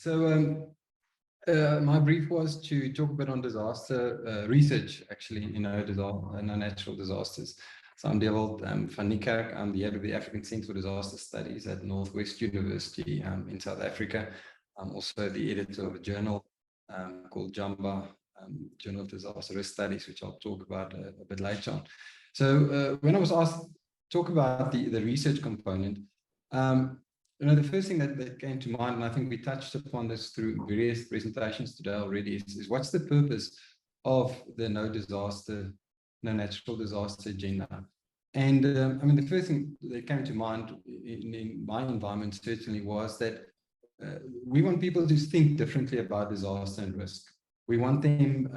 My brief was to talk a bit on disaster research, actually, natural disasters. So I'm Dewald van Niekerk. I'm the head of the African Centre for Disaster Studies at Northwest University in South Africa. I'm also the editor of a journal called JAMBA, Journal of Disaster Risk Studies, which I'll talk about a bit later on. So when I was asked to talk about the research component, the first thing that came to mind, and I think we touched upon this through various presentations today already, is what's the purpose of the no natural disaster agenda? And the first thing that came to mind in my environment certainly was that we want people to think differently about disaster and risk. We want them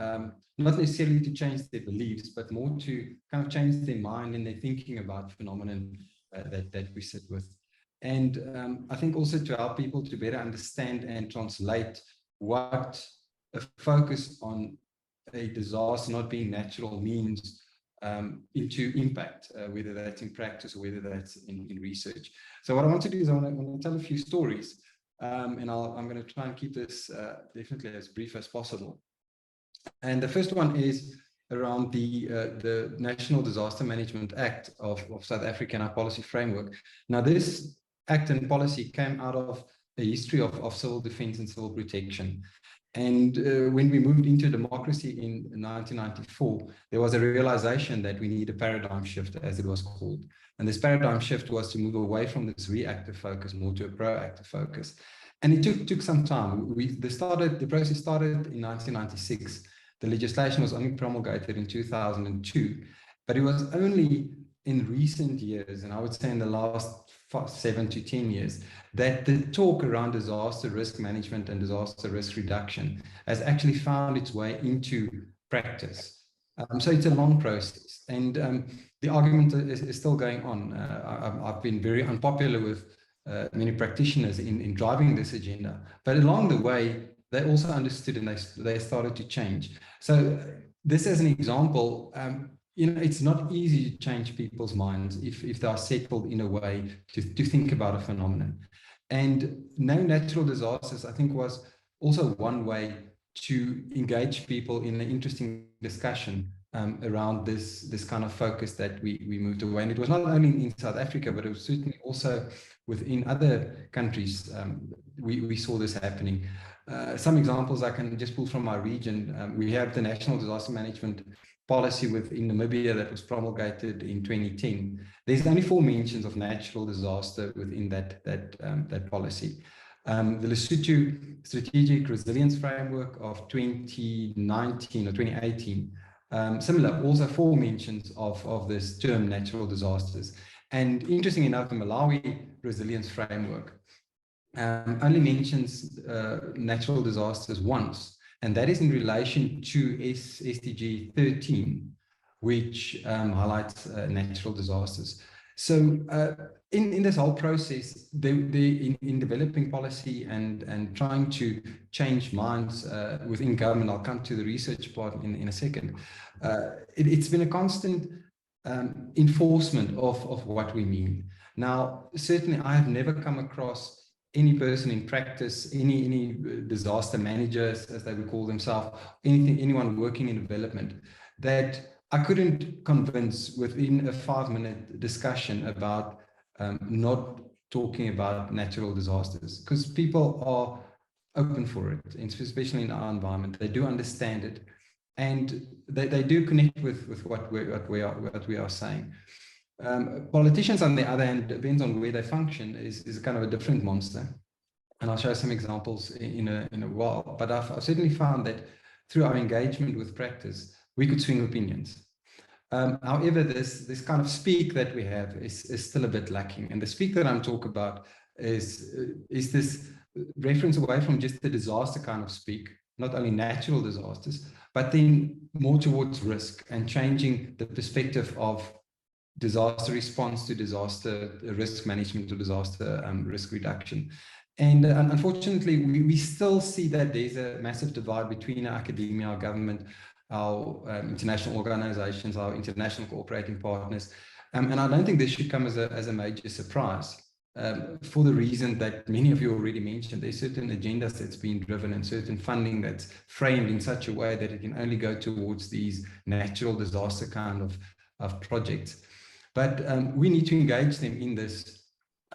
not necessarily to change their beliefs, but more to kind of change their mind and their thinking about phenomenon that we sit with. And I think also to help people to better understand and translate what a focus on a disaster not being natural means into impact, whether that's in practice or whether that's in research. So what I want to do is I want to tell a few stories, and I'm going to try and keep this definitely as brief as possible. And the first one is around the National Disaster Management Act of South Africa and our policy framework. Now, this act and policy came out of a history of civil defense and civil protection. And when we moved into democracy in 1994, there was a realization that we need a paradigm shift, as it was called. And this paradigm shift was to move away from this reactive focus more to a proactive focus. And it took some time. The process started in 1996. The legislation was only promulgated in 2002, but it was only in recent years, and I would say in the last 7 to 10 years, that the talk around disaster risk management and disaster risk reduction has actually found its way into practice. So it's a long process, and the argument is still going on. I've been very unpopular with many practitioners in driving this agenda, but along the way, they also understood and they started to change. So this as an example, it's not easy to change people's minds if they are settled in a way to think about a phenomenon. And no natural disasters, I think, was also one way to engage people in an interesting discussion around this kind of focus that we moved away. And it was not only in South Africa, but it was certainly also within other countries. We saw this happening. Some examples I can just pull from our region. We have the National Disaster Management Policy within Namibia that was promulgated in 2010. There's only 4 mentions of natural disaster within that policy. The Lesotho Strategic Resilience Framework of 2019 or 2018, similar, also 4 mentions of this term natural disasters. And interesting enough, the Malawi Resilience Framework only mentions natural disasters once, and that is in relation to SDG 13, which highlights natural disasters. So in this whole process, in developing policy and trying to change minds within government, I'll come to the research part in a second, it's been a constant enforcement of what we mean. Now, certainly I have never come across any person in practice, any disaster managers, as they would call themselves, anyone working in development, that I couldn't convince within a 5-minute discussion about not talking about natural disasters, because people are open for it, and especially in our environment. They do understand it, and they do connect with what we are saying. Politicians, on the other hand, depends on where they function, is kind of a different monster. And I'll show some examples in a while. But I've certainly found that through our engagement with practice, we could swing opinions. However, this kind of speak that we have is still a bit lacking. And the speak that I'm talking about is this reference away from just the disaster kind of speak, not only natural disasters, but then more towards risk and changing the perspective of disaster response to disaster risk management to disaster risk reduction. And unfortunately, we still see that there's a massive divide between our academia, our government, our international organizations, our international cooperating partners. And I don't think this should come as a major surprise. for the reason that many of you already mentioned. There's certain agendas that's been driven and certain funding that's framed in such a way that it can only go towards these natural disaster kind of projects. But we need to engage them in this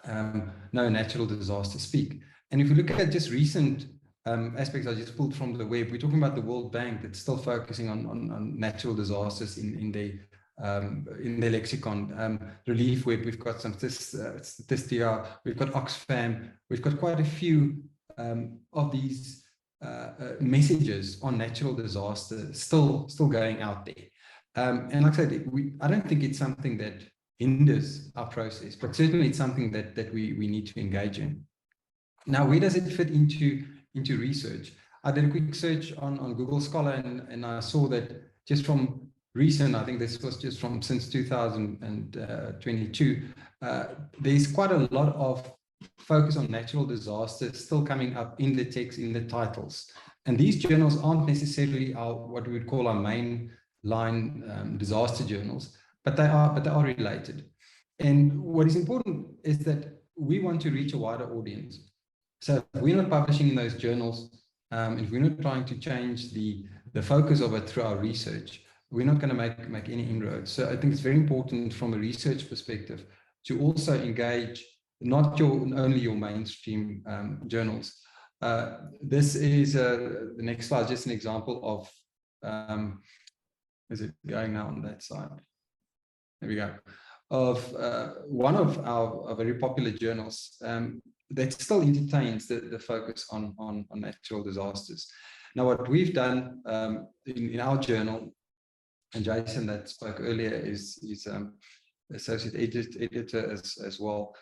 no natural disaster speak. And if you look at just recent aspects I just pulled from the web, we're talking about the World Bank that's still focusing on natural disasters in their lexicon. Relief Web, we've got some Statistia, we've got Oxfam, we've got quite a few of these messages on natural disaster still going out there. And like I said, I don't think it's something that hinders our process, but certainly it's something that we need to engage in. Now, where does it fit into research? I did a quick search on Google Scholar, and I saw that just from recent, I think this was just from since 2022, there's quite a lot of focus on natural disasters still coming up in the text, in the titles. And these journals aren't necessarily what we would call our main line disaster journals, but they are related. And what is important is that we want to reach a wider audience. So if we're not publishing in those journals, if we're not trying to change the focus of it through our research, we're not going to make any inroads. So I think it's very important from a research perspective to also engage not only your mainstream journals. This is the next slide, just an example of, is it going now on that side? There we go. Of one of our very popular journals that still entertains the focus on natural disasters. Now, what we've done in our journal, and Jason that spoke earlier is associate editor as well,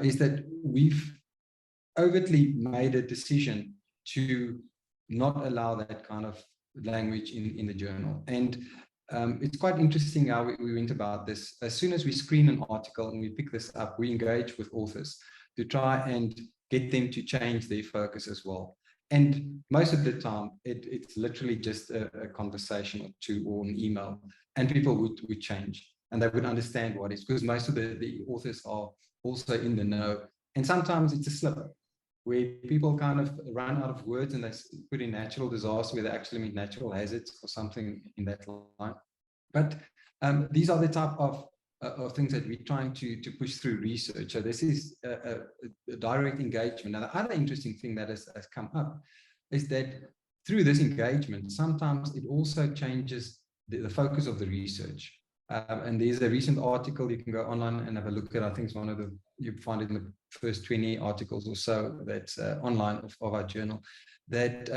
is that we've overtly made a decision to not allow that kind of language in the journal. And it's quite interesting how we went about this. As soon as we screen an article and we pick this up, we engage with authors to try and get them to change their focus as well. And most of the time, it's literally just a conversation or two or an email, and people would change and they would understand what it is, because most of the authors are also in the know. And sometimes it's a slip where people kind of run out of words and they put in natural disaster where they actually mean natural hazards or something in that line. But these are the type of things that we're trying to push through research. So this is a direct engagement. Now, the other interesting thing that has come up is that through this engagement, sometimes it also changes the focus of the research. And there's a recent article, you can go online and have a look at. I think it's one of you find it in the first 20 articles or so that's online of our journal, that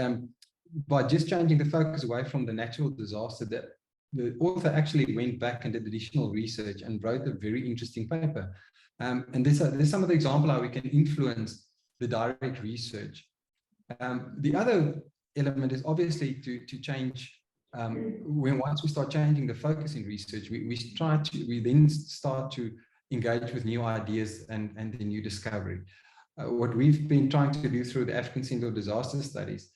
by just changing the focus away from the natural disaster, that the author actually went back and did additional research and wrote a very interesting paper. And there's some of the example how we can influence the direct research. The other element is obviously to change. Once we start changing the focus in research, we then start to engage with new ideas and the new discovery. What we've been trying to do through the African Single Disaster Studies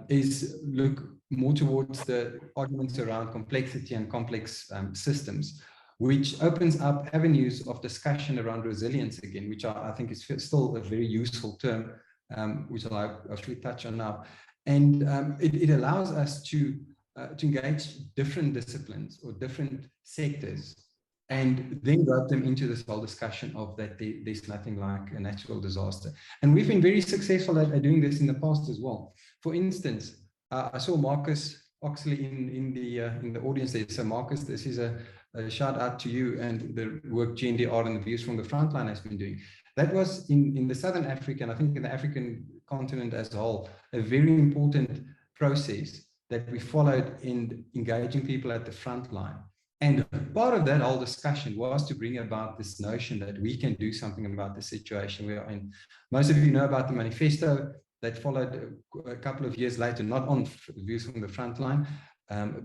is look more towards the arguments around complexity and complex systems, which opens up avenues of discussion around resilience again, which I think is still a very useful term, which I'll hopefully touch on now. And it allows us to engage different disciplines or different sectors and then rope them into this whole discussion of that there's nothing like a natural disaster. And we've been very successful at doing this in the past as well. For instance, I saw Marcus Oxley in the audience there. So Marcus, this is a shout out to you and the work GNDR and the Views from the Frontline has been doing. That was in the Southern Africa, and I think in the African continent as a whole, a very important process that we followed in engaging people at the front line. And part of that whole discussion was to bring about this notion that we can do something about the situation we are in. Most of you know about the manifesto that followed a couple of years later, not on Views from the Frontline,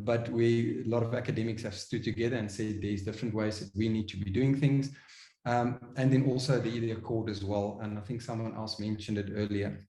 but a lot of academics have stood together and said there's different ways that we need to be doing things. And then also the Accord as well. And I think someone else mentioned it earlier.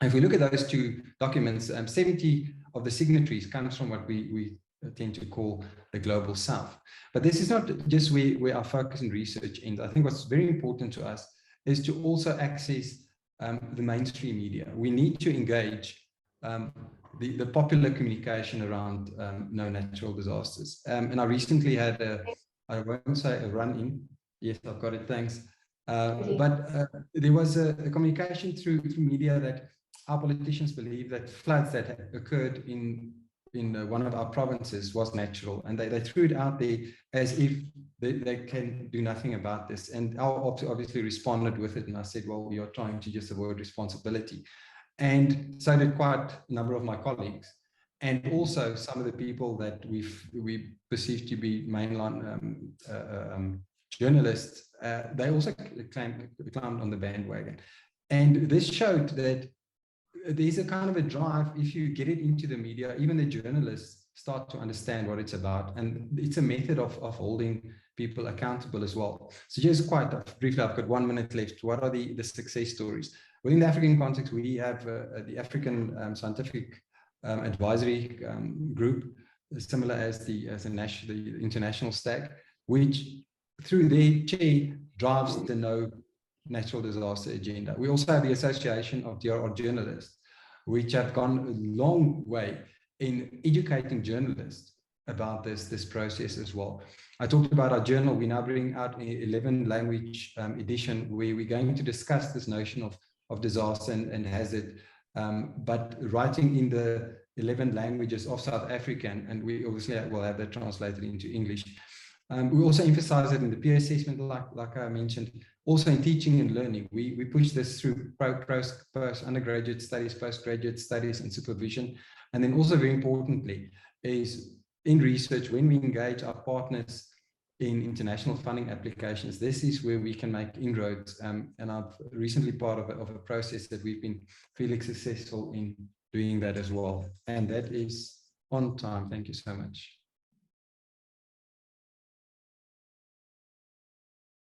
If we look at those two documents, 70 of the signatories comes from what we tend to call the Global South. But this is not just where our focus and research ends. I think what's very important to us is to also access the mainstream media. We need to engage the popular communication around no natural disasters. And I recently had I won't say a run-in. Yes, I've got it, thanks. But there was a communication through media that our politicians believe that floods that had occurred in one of our provinces was natural, and they threw it out there as if they can do nothing about this. And I obviously responded with it, and I said, well, you're trying to just avoid responsibility. And so did quite a number of my colleagues, and also some of the people that we perceive to be mainline journalists. They also climbed on the bandwagon, and this showed that there's a kind of a drive. If you get it into the media, even the journalists start to understand what it's about, and it's a method of holding people accountable as well. So just quite briefly, I've got 1 minute left. What are the success stories? Within the African context, we have the African Scientific Advisory Group, similar as the international stack, which through their chair drives the no natural disaster agenda. We also have the Association of Journalists, which have gone a long way in educating journalists about this process as well. I talked about our journal. We now bring out an 11 language edition where we're going to discuss this notion of disaster and hazard, but writing in the 11 languages of South Africa, and we obviously will have that translated into English. We also emphasize it in the peer assessment, like I mentioned, also in teaching and learning. We push this through undergraduate studies, postgraduate studies, and supervision. And then also very importantly is in research, when we engage our partners in international funding applications, this is where we can make inroads. And I've recently part of a process that we've been fairly successful in doing that as well. And that is on time. Thank you so much.